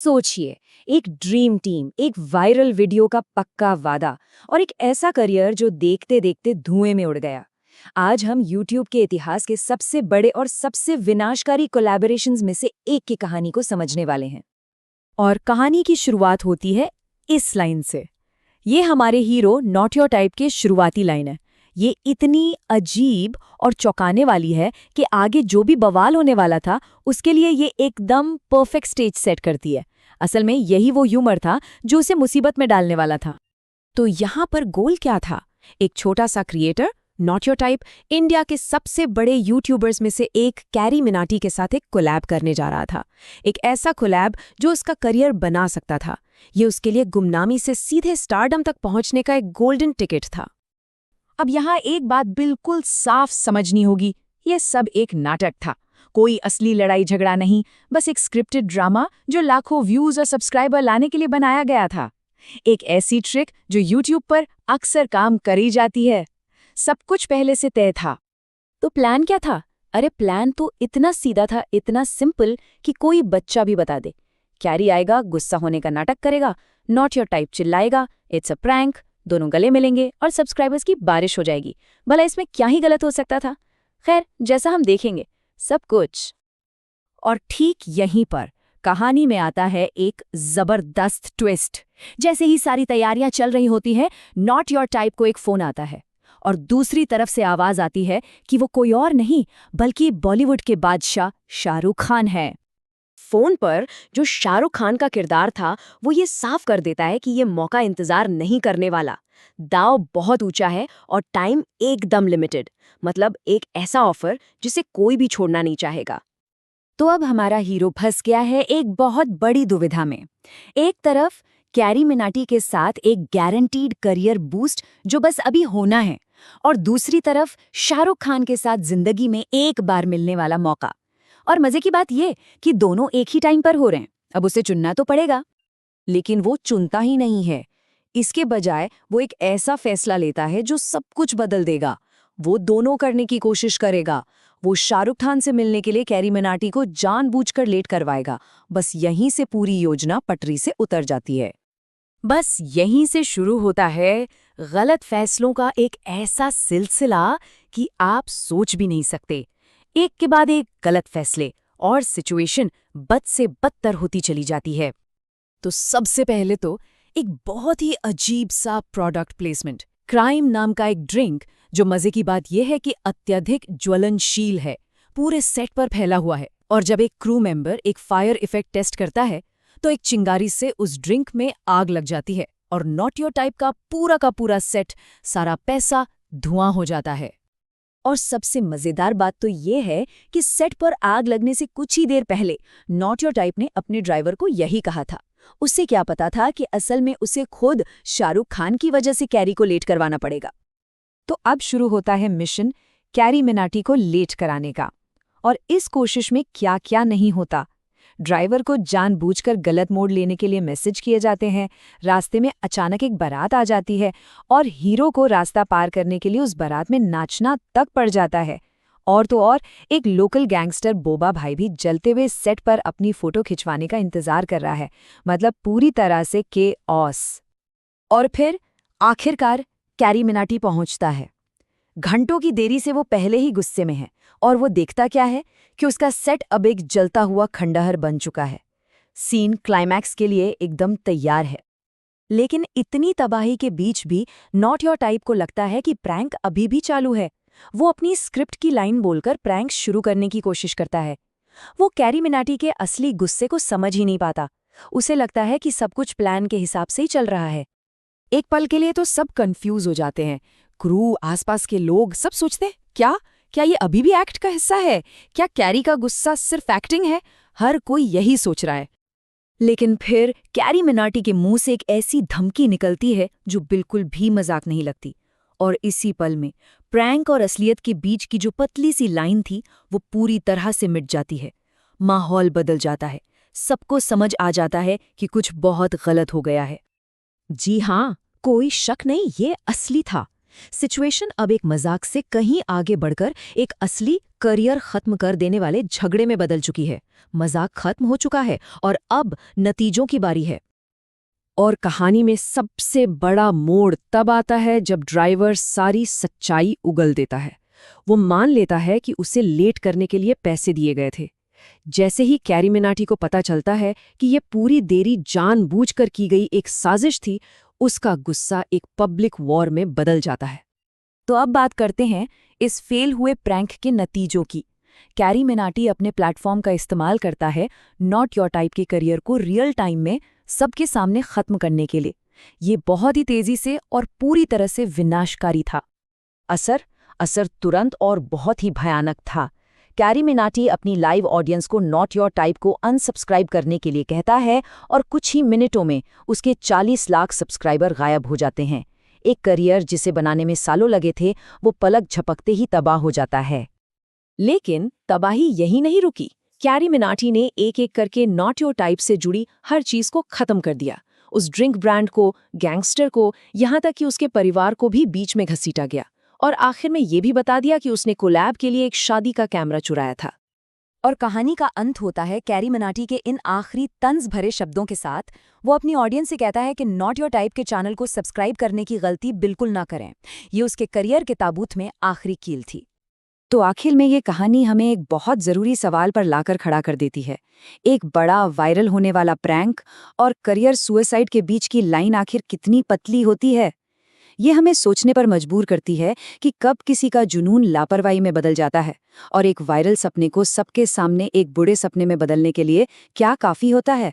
सोचिए, एक dream team, एक वायरल वीडियो का पक्का वादा और एक ऐसा करियर जो देखते देखते धुएं में उड़ गया। आज हम YouTube के इतिहास के सबसे बड़े और सबसे विनाशकारी कोलैबोरेशंस में से एक की कहानी को समझने वाले हैं। और कहानी की शुरुआत होती है इस लाइन से। ये हमारे हीरो नॉट योर टाइप के शुरुआती लाइन है। ये इतनी अजीब और चौंकाने वाली है कि आगे जो भी बवाल होने वाला था उसके लिए ये एकदम परफेक्ट स्टेज सेट करती है। असल में यही वो ह्यूमर था जो उसे मुसीबत में डालने वाला था। तो यहाँ पर गोल क्या था? एक छोटा सा creator, not your type, India के सबसे बड़े यूट्यूबर्स में से एक कैरी मिनाटी के साथ एक कोलैब करने जा रहा था। एक ऐसा कोलैब जो उसका करियर बना सकता था। ये उसके लिए गुमनामी से सीधे स्टारडम तक पहुंचने का एक गोल्डन टिकट था। अब यहाँ एक बात बिल्कुल साफ समझनी होगी, ये सब एक नाटक था। कोई असली लड़ाई झगड़ा नहीं, बस एक स्क्रिप्टेड ड्रामा जो लाखों व्यूज और सब्सक्राइबर लाने के लिए बनाया गया था। एक ऐसी ट्रिक जो यूट्यूब पर अक्सर काम करी जाती है। सब कुछ पहले से तय था। तो प्लान क्या था? अरे प्लान तो इतना सीधा था, इतना सिंपल कि कोई बच्चा भी बता दे। कैरी आएगा, गुस्सा होने का नाटक करेगा, नॉट योर टाइप चिल्लाएगा, इट्स अ प्रैंक, दोनों गले मिलेंगे और सब्सक्राइबर्स की बारिश हो जाएगी। भला इसमें क्या ही गलत हो सकता था? खैर, जैसा हम देखेंगे, सब कुछ। और ठीक यहीं पर कहानी में आता है एक जबरदस्त ट्विस्ट। जैसे ही सारी तैयारियां चल रही होती हैं, नॉट योर टाइप को एक फोन आता है और दूसरी तरफ से आवाज आती है कि वो कोई और नहीं बल्कि बॉलीवुड के बादशाह शाहरुख खान है। फोन पर जो शाहरुख खान का किरदार था वो ये साफ कर देता है कि ये मौका इंतजार नहीं करने वाला। दाव बहुत ऊंचा है और टाइम एकदम लिमिटेड, मतलब एक ऐसा ऑफर जिसे कोई भी छोड़ना नहीं चाहेगा। तो अब हमारा हीरो फंस गया है एक बहुत बड़ी दुविधा में। एक तरफ कैरी मिनाटी के साथ एक गारंटीड करियर बूस्ट जो बस अभी होना है, और दूसरी तरफ शाहरुख खान के साथ जिंदगी में एक बार मिलने वाला मौका। और मजे की बात ये कि दोनों एक ही टाइम पर हो रहे हैं। अब उसे चुनना तो पड़ेगा। लेकिन वो चुनता ही नहीं है। इसके बजाय वो एक ऐसा फैसला लेता है जो सब कुछ बदल देगा। वो दोनों करने की कोशिश करेगा। वो शाहरुख खान से मिलने के लिए कैरी मिनाटी को जानबूझकर लेट करवाएगा। बस यहीं से पूरी योजना पटरी से उतर जाती है। बस यहीं से शुरू होता है गलत फैसलों का एक ऐसा सिलसिला कि आप सोच भी नहीं सकते। एक के बाद एक गलत फैसले और सिचुएशन बद से बदतर होती चली जाती है। तो सबसे पहले तो एक बहुत ही अजीब सा प्रोडक्ट प्लेसमेंट, क्राइम नाम का एक ड्रिंक जो मजे की बात यह है कि अत्यधिक ज्वलनशील है, पूरे सेट पर फैला हुआ है। और जब एक क्रू मेंबर एक फायर इफेक्ट टेस्ट करता है तो एक चिंगारी से उस ड्रिंक में आग लग जाती है और नॉट योर टाइप का पूरा सेट, सारा पैसा धुआं हो जाता है। और सबसे मजेदार बात तो ये है कि सेट पर आग लगने से कुछ ही देर पहले नॉट योर टाइप ने अपने ड्राइवर को यही कहा था। उससे क्या पता था कि असल में उसे खुद शाहरुख खान की वजह से कैरी को लेट करवाना पड़ेगा। तो अब शुरू होता है मिशन कैरी मिनाटी को लेट कराने का। और इस कोशिश में क्या क्या नहीं होता। ड्राइवर को जानबूझकर गलत मोड़ लेने के लिए मैसेज किए जाते हैं, रास्ते में अचानक एक बारात आ जाती है और हीरो को रास्ता पार करने के लिए उस बारात में नाचना तक पड़ जाता है। और तो और एक लोकल गैंगस्टर बोबा भाई भी जलते हुए सेट पर अपनी फोटो खिंचवाने का इंतजार कर रहा है। मतलब पूरी तरह से केओस। और फिर आखिरकार कैरी मिनाटी पहुंचता है। घंटों की देरी से वो पहले ही गुस्से में है और वो देखता क्या है कि उसका सेट अब एक जलता हुआ खंडहर बन चुका है। सीन क्लाइमैक्स के लिए एकदम तैयार है। लेकिन इतनी तबाही के बीच भी नॉट योर टाइप को लगता है कि प्रैंक अभी भी चालू है। वो अपनी स्क्रिप्ट की लाइन बोलकर प्रैंक शुरू करने की कोशिश करता है। वो कैरी मिनाटी के असली गुस्से को समझ ही नहीं पाता। उसे लगता है कि सब कुछ प्लान के हिसाब से ही चल रहा है। एक पल के लिए तो सब कंफ्यूज हो जाते हैं। क्रू, आसपास के लोग सब सोचते क्या ये अभी भी एक्ट का हिस्सा है? क्या कैरी का गुस्सा सिर्फ एक्टिंग है? हर कोई यही सोच रहा है। लेकिन फिर कैरी मिनाटी के मुंह से एक ऐसी धमकी निकलती है जो बिल्कुल भी मजाक नहीं लगती। और इसी पल में प्रैंक और असलियत के बीच की जो पतली सी लाइन थी वो पूरी तरह से मिट जाती है। माहौल बदल जाता है। सबको समझ आ जाता है कि कुछ बहुत गलत हो गया है। जी हाँ, कोई शक नहीं, ये असली था। सिचुएशन अब एक मजाक से कहीं आगे बढ़कर एक असली करियर खत्म कर देने वाले झगड़े में बदल चुकी है। मजाक खत्म हो चुका है और अब नतीजों की बारी है। और कहानी में सबसे बड़ा मोड़ तब आता है जब ड्राइवर सारी सच्चाई उगल देता है। वो मान लेता है कि उसे लेट करने के लिए पैसे दिए गए थे। जैसे ही कैरी मिनाटी को पता चलता है कि ये पूरी देरी जानबूझकर की गई एक साजिश थी, उसका गुस्सा एक पब्लिक वॉर में बदल जाता है। तो अब बात करते हैं इस फेल हुए प्रैंक के नतीजों की। कैरी मिनाटी अपने प्लेटफॉर्म का इस्तेमाल करता है नॉट योर टाइप के करियर को रियल टाइम में सबके सामने खत्म करने के लिए। ये बहुत ही तेजी से और पूरी तरह से विनाशकारी था। असर तुरंत और बहुत ही भयानक था। कैरी मिनाटी अपनी लाइव ऑडियंस को नॉट योर टाइप को अनसब्सक्राइब करने के लिए कहता है और कुछ ही मिनटों में उसके 40 लाख सब्सक्राइबर गायब हो जाते हैं। एक करियर जिसे बनाने में सालों लगे थे, वो पलक झपकते ही तबाह हो जाता है। लेकिन तबाही यही नहीं रुकी। कैरी मिनाटी ने एक एक करके नॉट योर टाइप से जुड़ी हर चीज को खत्म कर दिया। उस ड्रिंक ब्रांड को, गैंगस्टर को, यहाँ तक कि उसके परिवार को भी बीच में घसीटा गया। और आखिर में ये भी बता दिया कि उसने कोलैब के लिए एक शादी का कैमरा चुराया था। और कहानी का अंत होता है कैरी मिनाटी के इन आखिरी तंज भरे शब्दों के साथ। वो अपनी ऑडियंस से कहता है कि नॉट योर टाइप के चैनल को सब्सक्राइब करने की गलती बिल्कुल ना करें। ये उसके करियर के ताबूत में आखिरी कील थी। तो आखिर में ये कहानी हमें एक बहुत ज़रूरी सवाल पर लाकर खड़ा कर देती है। एक बड़ा वायरल होने वाला प्रैंक और करियर सुसाइड के बीच की लाइन आखिर कितनी पतली होती है। ये हमें सोचने पर मजबूर करती है कि कब किसी का जुनून लापरवाही में बदल जाता है और एक वायरल सपने को सबके सामने एक बुरे सपने में बदलने के लिए क्या काफ़ी होता है।